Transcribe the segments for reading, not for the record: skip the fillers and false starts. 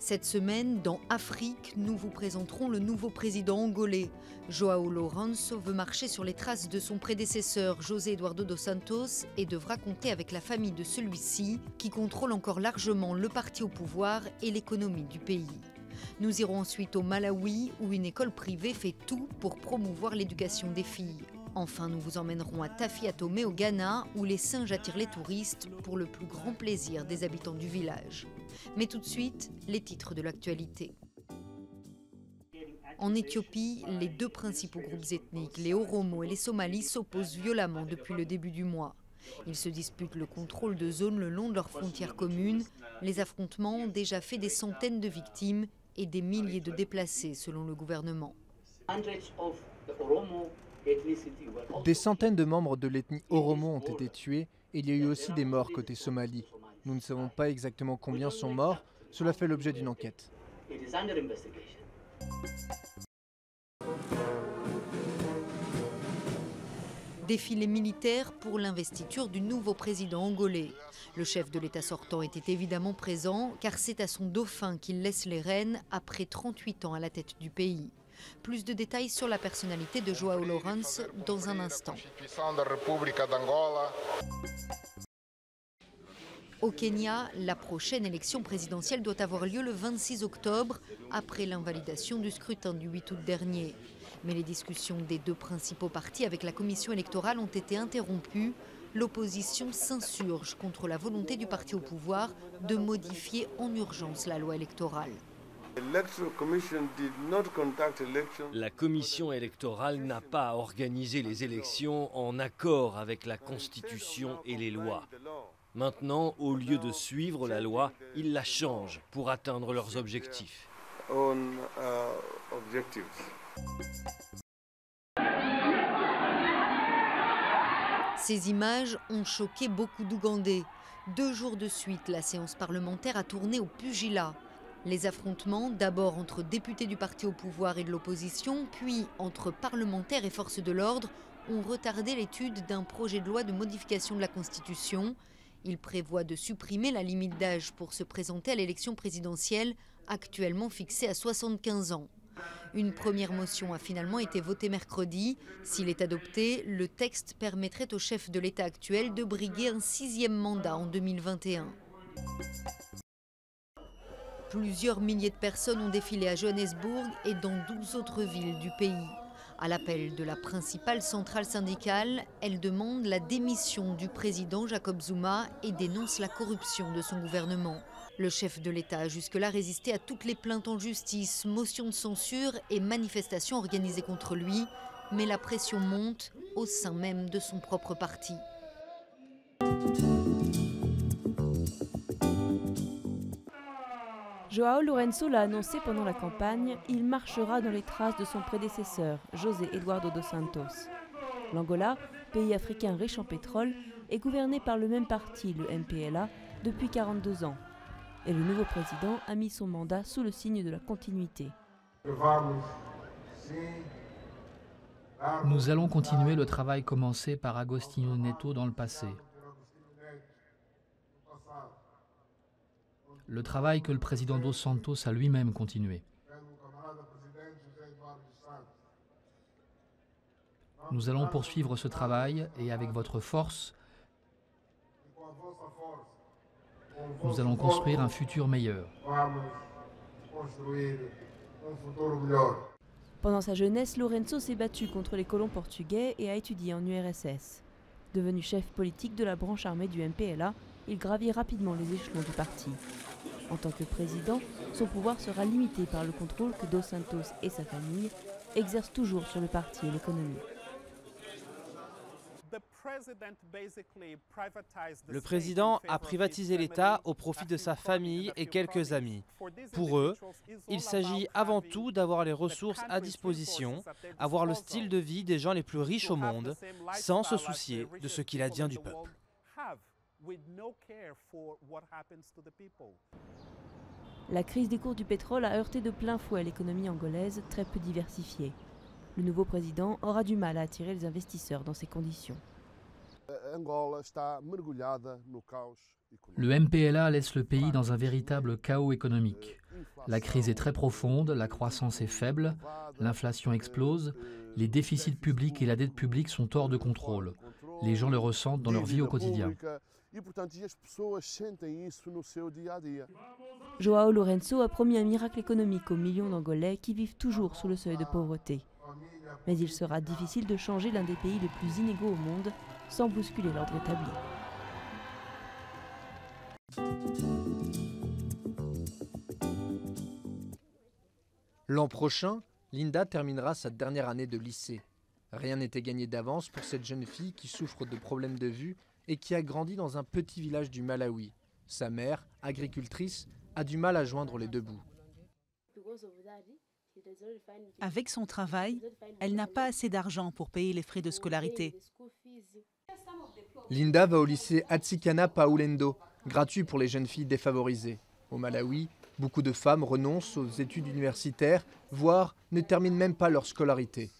Cette semaine, dans Afrique, nous vous présenterons le nouveau président angolais. João Lourenço veut marcher sur les traces de son prédécesseur José Eduardo dos Santos et devra compter avec la famille de celui-ci qui contrôle encore largement le parti au pouvoir et l'économie du pays. Nous irons ensuite au Malawi où une école privée fait tout pour promouvoir l'éducation des filles. Enfin, nous vous emmènerons à Tafi-Atome au Ghana où les singes attirent les touristes pour le plus grand plaisir des habitants du village. Mais tout de suite, les titres de l'actualité. En Éthiopie, les deux principaux groupes ethniques, les Oromo et les Somalis, s'opposent violemment depuis le début du mois. Ils se disputent le contrôle de zones le long de leurs frontières communes. Les affrontements ont déjà fait des centaines de victimes et des milliers de déplacés, selon le gouvernement. Des centaines de membres de l'ethnie Oromo ont été tués et il y a eu aussi des morts côté Somalie. Nous ne savons pas exactement combien sont morts, cela fait l'objet d'une enquête. Défilé militaire pour l'investiture du nouveau président angolais. Le chef de l'État sortant était évidemment présent car c'est à son dauphin qu'il laisse les rênes après 38 ans à la tête du pays. Plus de détails sur la personnalité de João Lourenço dans un instant. Au Kenya, la prochaine élection présidentielle doit avoir lieu le 26 octobre, après l'invalidation du scrutin du 8 août dernier. Mais les discussions des deux principaux partis avec la commission électorale ont été interrompues. L'opposition s'insurge contre la volonté du parti au pouvoir de modifier en urgence la loi électorale. La commission électorale n'a pas organisé les élections en accord avec la Constitution et les lois. Maintenant, au lieu de suivre la loi, ils la changent pour atteindre leurs objectifs. Ces images ont choqué beaucoup d'Ougandais. 2 jours de suite, la séance parlementaire a tourné au pugilat. Les affrontements, d'abord entre députés du parti au pouvoir et de l'opposition, puis entre parlementaires et forces de l'ordre, ont retardé l'étude d'un projet de loi de modification de la Constitution. Il prévoit de supprimer la limite d'âge pour se présenter à l'élection présidentielle, actuellement fixée à 75 ans. Une première motion a finalement été votée mercredi. S'il est adopté, le texte permettrait au chef de l'État actuel de briguer un 6e mandat en 2021. Plusieurs milliers de personnes ont défilé à Johannesburg et dans 12 autres villes du pays. À l'appel de la principale centrale syndicale, elle demande la démission du président Jacob Zuma et dénonce la corruption de son gouvernement. Le chef de l'État a jusque-là résisté à toutes les plaintes en justice, motions de censure et manifestations organisées contre lui, mais la pression monte au sein même de son propre parti. João Lourenço l'a annoncé pendant la campagne, il marchera dans les traces de son prédécesseur, José Eduardo dos Santos. L'Angola, pays africain riche en pétrole, est gouverné par le même parti, le MPLA, depuis 42 ans. Et le nouveau président a mis son mandat sous le signe de la continuité. Nous allons continuer le travail commencé par Agostinho Neto dans le passé. Le travail que le président dos Santos a lui-même continué. Nous allons poursuivre ce travail et avec votre force, nous allons construire un futur meilleur. Pendant sa jeunesse, Lourenço s'est battu contre les colons portugais et a étudié en URSS. Devenu chef politique de la branche armée du MPLA, il gravit rapidement les échelons du parti. En tant que président, son pouvoir sera limité par le contrôle que Dos Santos et sa famille exercent toujours sur le parti et l'économie. Le président a privatisé l'État au profit de sa famille et quelques amis. Pour eux, il s'agit avant tout d'avoir les ressources à disposition, avoir le style de vie des gens les plus riches au monde, sans se soucier de ce qu'il advient du peuple. La crise des cours du pétrole a heurté de plein fouet l'économie angolaise, très peu diversifiée. Le nouveau président aura du mal à attirer les investisseurs dans ces conditions. Le MPLA laisse le pays dans un véritable chaos économique. La crise est très profonde, la croissance est faible, l'inflation explose, les déficits publics et la dette publique sont hors de contrôle. Les gens le ressentent dans leur vie au quotidien. João Lourenço a promis un miracle économique aux millions d'Angolais qui vivent toujours sous le seuil de pauvreté. Mais il sera difficile de changer l'un des pays les plus inégaux au monde sans bousculer l'ordre établi. L'an prochain, Linda terminera sa dernière année de lycée. Rien n'était gagné d'avance pour cette jeune fille qui souffre de problèmes de vue et qui a grandi dans un petit village du Malawi. Sa mère, agricultrice, a du mal à joindre les deux bouts. Avec son travail, elle n'a pas assez d'argent pour payer les frais de scolarité. Linda va au lycée Atsikana Paulendo, gratuit pour les jeunes filles défavorisées. Au Malawi, beaucoup de femmes renoncent aux études universitaires, voire ne terminent même pas leur scolarité.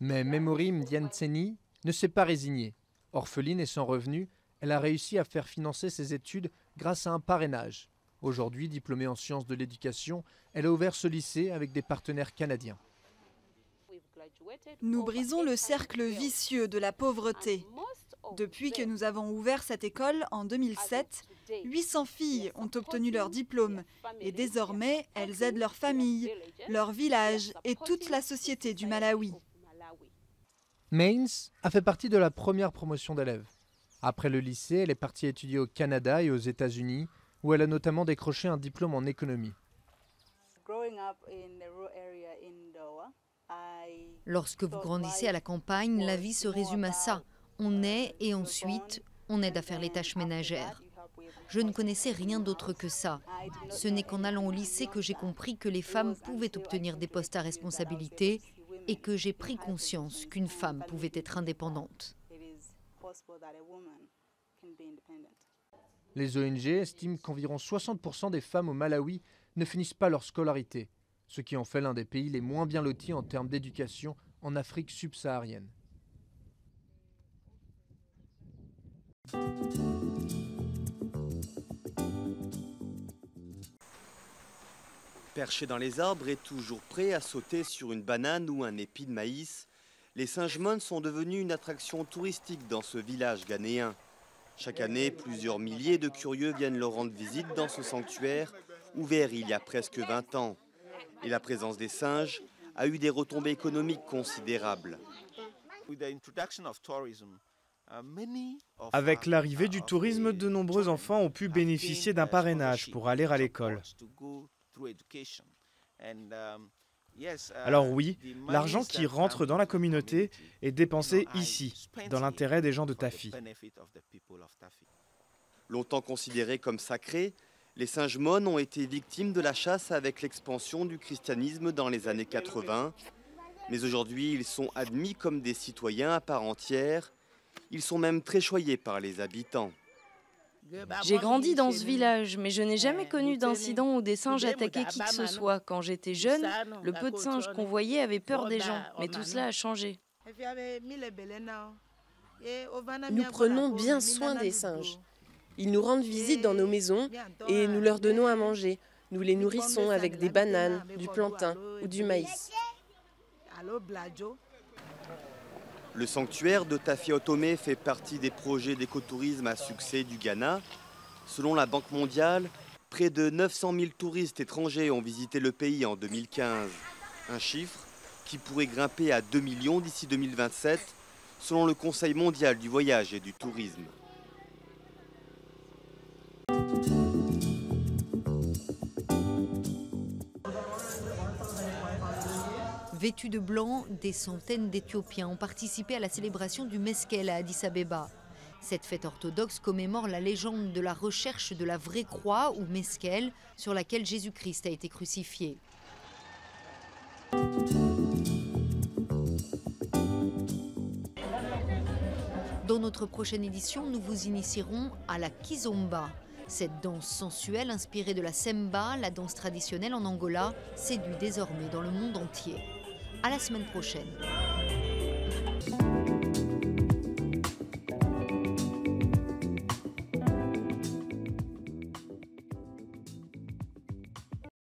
Mais Memory Mdiantseni ne s'est pas résignée. Orpheline et sans revenu, elle a réussi à faire financer ses études grâce à un parrainage. Aujourd'hui, diplômée en sciences de l'éducation, elle a ouvert ce lycée avec des partenaires canadiens. Nous brisons le cercle vicieux de la pauvreté. Depuis que nous avons ouvert cette école en 2007, 800 filles ont obtenu leur diplôme et désormais elles aident leur famille, leur village et toute la société du Malawi. Mains a fait partie de la première promotion d'élèves. Après le lycée, elle est partie étudier au Canada et aux États-Unis, où elle a notamment décroché un diplôme en économie. Lorsque vous grandissez à la campagne, la vie se résume à ça. On naît et ensuite, on aide à faire les tâches ménagères. Je ne connaissais rien d'autre que ça. Ce n'est qu'en allant au lycée que j'ai compris que les femmes pouvaient obtenir des postes à responsabilité et que j'ai pris conscience qu'une femme pouvait être indépendante. Les ONG estiment qu'environ 60% des femmes au Malawi ne finissent pas leur scolarité, ce qui en fait l'un des pays les moins bien lotis en termes d'éducation en Afrique subsaharienne. Perché dans les arbres et toujours prêt à sauter sur une banane ou un épi de maïs, les singes-mônes sont devenus une attraction touristique dans ce village ghanéen. Chaque année, plusieurs milliers de curieux viennent leur rendre visite dans ce sanctuaire, ouvert il y a presque 20 ans. Et la présence des singes a eu des retombées économiques considérables. Avec l'arrivée du tourisme, de nombreux enfants ont pu bénéficier d'un parrainage pour aller à l'école. Alors oui, l'argent qui rentre dans la communauté est dépensé ici, dans l'intérêt des gens de Tafi. Longtemps considérés comme sacrés, les singes-mônes ont été victimes de la chasse avec l'expansion du christianisme dans les années 80. Mais aujourd'hui, ils sont admis comme des citoyens à part entière. Ils sont même très choyés par les habitants. J'ai grandi dans ce village, mais je n'ai jamais connu d'incident où des singes attaquaient qui que ce soit. Quand j'étais jeune, le peu de singes qu'on voyait avait peur des gens, mais tout cela a changé. Nous prenons bien soin des singes. Ils nous rendent visite dans nos maisons et nous leur donnons à manger. Nous les nourrissons avec des bananes, du plantain ou du maïs. Le sanctuaire de Tafi-Otomé fait partie des projets d'écotourisme à succès du Ghana. Selon la Banque mondiale, près de 900 000 touristes étrangers ont visité le pays en 2015. Un chiffre qui pourrait grimper à 2 millions d'ici 2027, selon le Conseil mondial du voyage et du tourisme. Vêtus de blanc, des centaines d'Éthiopiens ont participé à la célébration du Meskel à Addis Abeba. Cette fête orthodoxe commémore la légende de la recherche de la vraie croix ou Meskel sur laquelle Jésus-Christ a été crucifié. Dans notre prochaine édition, nous vous initierons à la Kizomba. Cette danse sensuelle inspirée de la Semba, la danse traditionnelle en Angola, séduit désormais dans le monde entier. À la semaine prochaine.